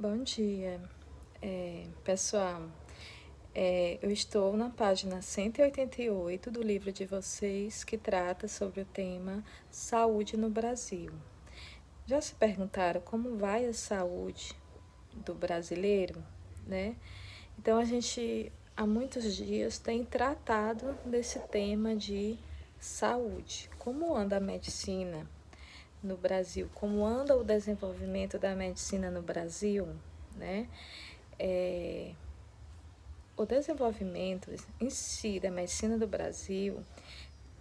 Bom dia, pessoal. Eu estou na página 188 do livro de vocês que trata sobre o tema Saúde no Brasil. Já se perguntaram como vai a saúde do brasileiro, né? Então a gente há muitos dias tem tratado desse tema de saúde. Como anda a medicina no Brasil? Como anda o desenvolvimento da medicina no Brasil, né? O desenvolvimento em si da medicina do Brasil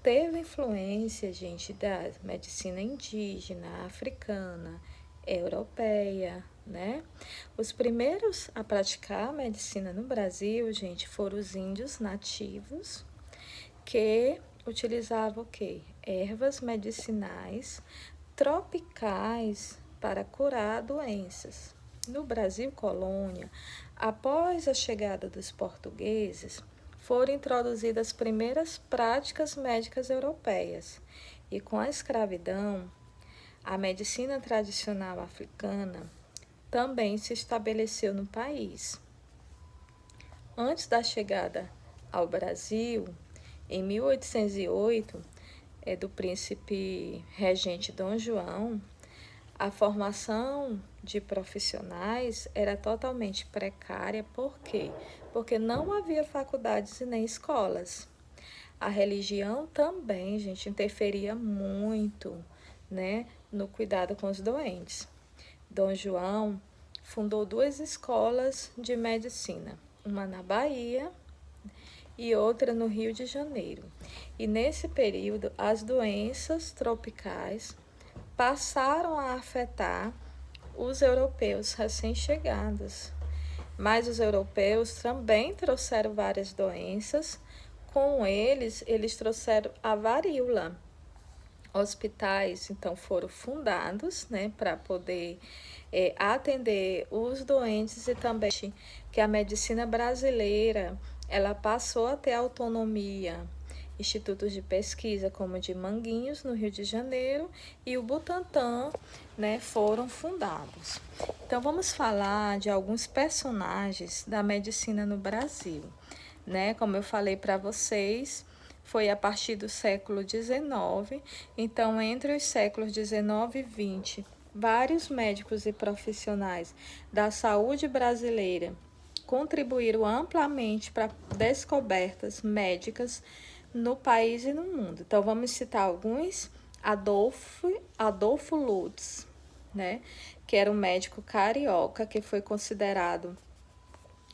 teve influência, gente, da medicina indígena, africana, europeia, né? Os primeiros a praticar a medicina no Brasil, gente, foram os índios nativos que utilizavam o quê? Ervas medicinais tropicais para curar doenças. No Brasil colônia, após a chegada dos portugueses, foram introduzidas as primeiras práticas médicas europeias e com a escravidão, a medicina tradicional africana também se estabeleceu no país. Antes da chegada ao Brasil, em 1808, do príncipe regente Dom João, a formação de profissionais era totalmente precária. Por quê? Porque não havia faculdades e nem escolas. A religião também, gente, interferia muito, né, no cuidado com os doentes. Dom João fundou duas escolas de medicina, uma na Bahia e outra no Rio de Janeiro. E nesse período, as doenças tropicais passaram a afetar os europeus recém-chegados. Mas os europeus também trouxeram várias doenças. Com eles trouxeram a varíola. Hospitais, então, foram fundados, né, para poder atender os doentes e também que a medicina brasileira, ela passou a ter autonomia. Institutos de pesquisa como o de Manguinhos, no Rio de Janeiro, e o Butantan, né, foram fundados. Então, vamos falar de alguns personagens da medicina no Brasil, né? Como eu falei para vocês, foi a partir do século XIX. Então, entre os séculos XIX e XX, vários médicos e profissionais da saúde brasileira contribuíram amplamente para descobertas médicas no país e no mundo. Então, vamos citar alguns. Adolfo Lutz, né, que era um médico carioca que foi considerado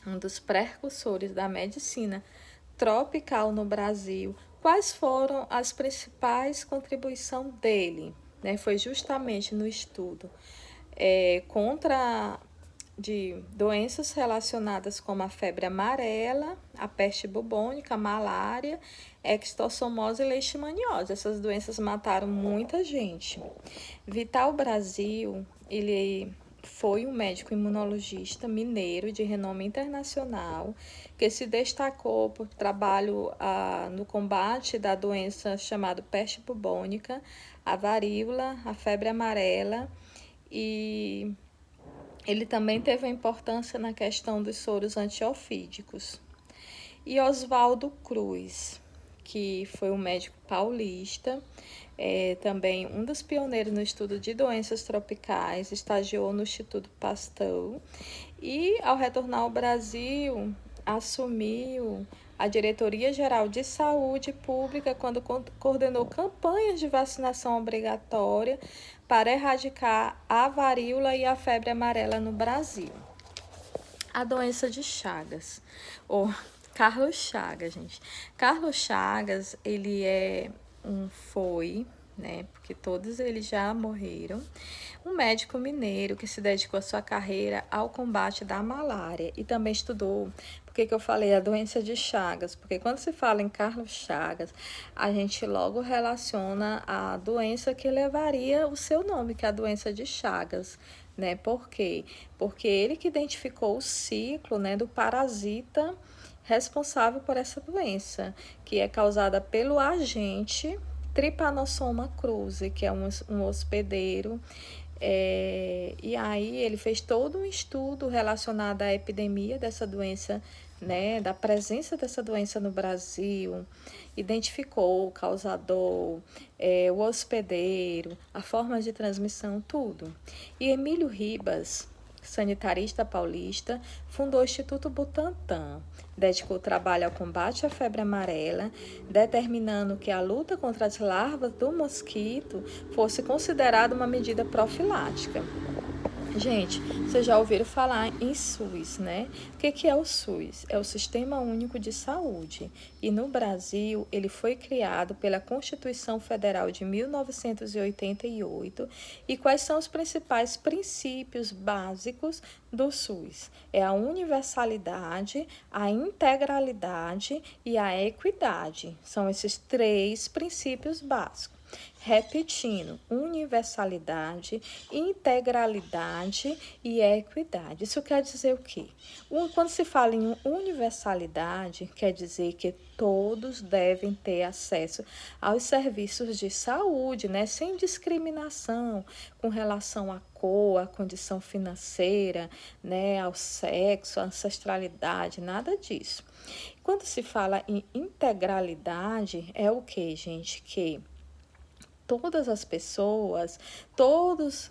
um dos precursores da medicina tropical no Brasil. Quais foram as principais contribuições dele? Né? Foi justamente no estudo contra de doenças relacionadas como a febre amarela, a peste bubônica, a malária, extossomose e leishmaniose. Essas doenças mataram muita gente. Vital Brasil, ele foi um médico imunologista mineiro de renome internacional que se destacou por trabalho no combate da doença chamada peste bubônica, a varíola, a febre amarela, e ele também teve a importância na questão dos soros antiofídicos. E Oswaldo Cruz, que foi um médico paulista, também um dos pioneiros no estudo de doenças tropicais, estagiou no Instituto Pasteur e, ao retornar ao Brasil, assumiu a Diretoria Geral de Saúde Pública quando coordenou campanhas de vacinação obrigatória para erradicar a varíola e a febre amarela no Brasil. A doença de Chagas, ou Carlos Chagas, gente. Carlos Chagas, ele foi, né, porque todos eles já morreram, um médico mineiro que se dedicou a sua carreira ao combate da malária e também estudou, porque que eu falei a doença de Chagas, porque quando se fala em Carlos Chagas, a gente logo relaciona a doença que levaria o seu nome, que é a doença de Chagas, né? Por quê? Porque ele que identificou o ciclo, né, do parasita responsável por essa doença, que é causada pelo agente Trypanosoma cruzi, que é um hospedeiro E aí ele fez todo um estudo relacionado à epidemia dessa doença, né, da presença dessa doença no Brasil, identificou o causador, o hospedeiro, a forma de transmissão, tudo. E Emílio Ribas, sanitarista paulista, fundou o Instituto Butantan, dedicou trabalho ao combate à febre amarela, determinando que a luta contra as larvas do mosquito fosse considerada uma medida profilática. Gente, vocês já ouviram falar em SUS, né? O que é o SUS? É o Sistema Único de Saúde. E no Brasil, ele foi criado pela Constituição Federal de 1988. E quais são os principais princípios básicos do SUS? É a universalidade, a integralidade e a equidade. São esses três princípios básicos. Repetindo, universalidade, integralidade e equidade. Isso quer dizer o quê? Quando se fala em universalidade, quer dizer que todos devem ter acesso aos serviços de saúde, né? Sem discriminação com relação à cor, à condição financeira, né? Ao sexo, à ancestralidade, nada disso. Quando se fala em integralidade, é o que, gente? Que todas as pessoas, todos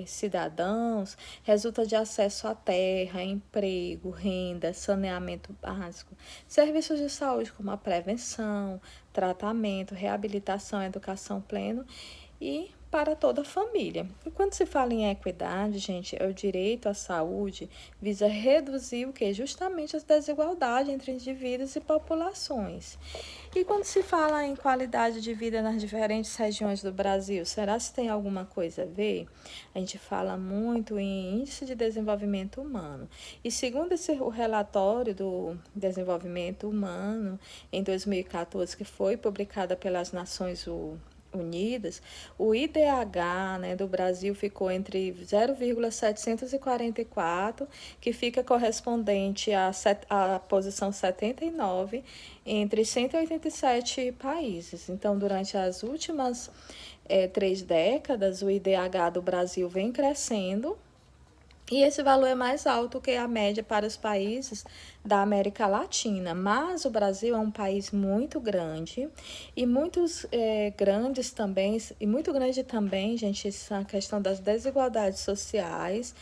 cidadãos, resulta de acesso à terra, emprego, renda, saneamento básico, serviços de saúde como a prevenção, tratamento, reabilitação, educação plena e para toda a família. E quando se fala em equidade, gente, é o direito à saúde visa reduzir o que? Justamente as desigualdades entre indivíduos e populações. E quando se fala em qualidade de vida nas diferentes regiões do Brasil, será que tem alguma coisa a ver? A gente fala muito em índice de desenvolvimento humano. E segundo o relatório do desenvolvimento humano em 2014, que foi publicada pelas Nações Unidas, o IDH, né, do Brasil ficou entre 0,744, que fica correspondente à posição 79, entre 187 países. Então, durante as últimas 3 décadas, o IDH do Brasil vem crescendo, e esse valor é mais alto que a média para os países da América Latina. Mas o Brasil é um país muito grande e muito grande também, gente, essa questão das desigualdades sociais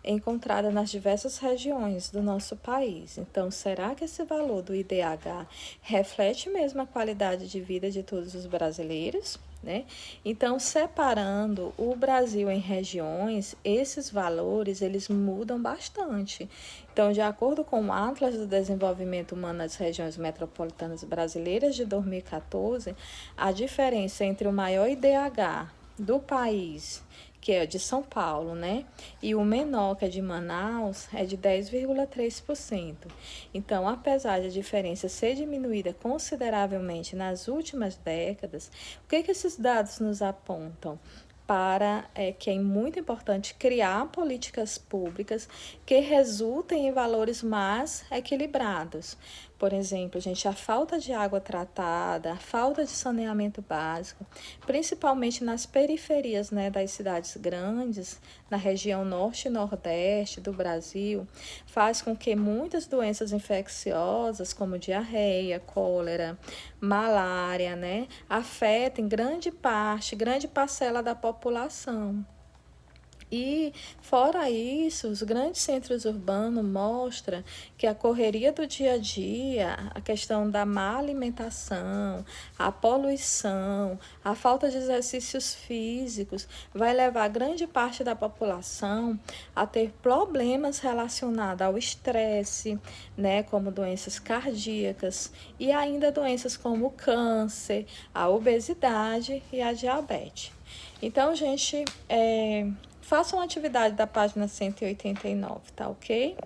encontrada nas diversas regiões do nosso país. Então, será que esse valor do IDH reflete mesmo a qualidade de vida de todos os brasileiros? Né? Então, separando o Brasil em regiões, esses valores eles mudam bastante. Então, de acordo com o Atlas do Desenvolvimento Humano nas Regiões Metropolitanas Brasileiras de 2014, a diferença entre o maior IDH do país, que é de São Paulo, né? E o menor, que é de Manaus, é de 10,3%. Então, apesar de a diferença ser diminuída consideravelmente nas últimas décadas, o que esses dados nos apontam? Que é muito importante criar políticas públicas que resultem em valores mais equilibrados. Por exemplo, gente, a falta de água tratada, a falta de saneamento básico, principalmente nas periferias, né, das cidades grandes, na região norte e nordeste do Brasil, faz com que muitas doenças infecciosas, como diarreia, cólera, malária, né, afetem grande parcela da população. E, fora isso, os grandes centros urbanos mostram que a correria do dia a dia, a questão da má alimentação, a poluição, a falta de exercícios físicos, vai levar grande parte da população a ter problemas relacionados ao estresse, né, como doenças cardíacas e ainda doenças como o câncer, a obesidade e a diabetes. Então, gente, façam atividade da página 189, tá ok?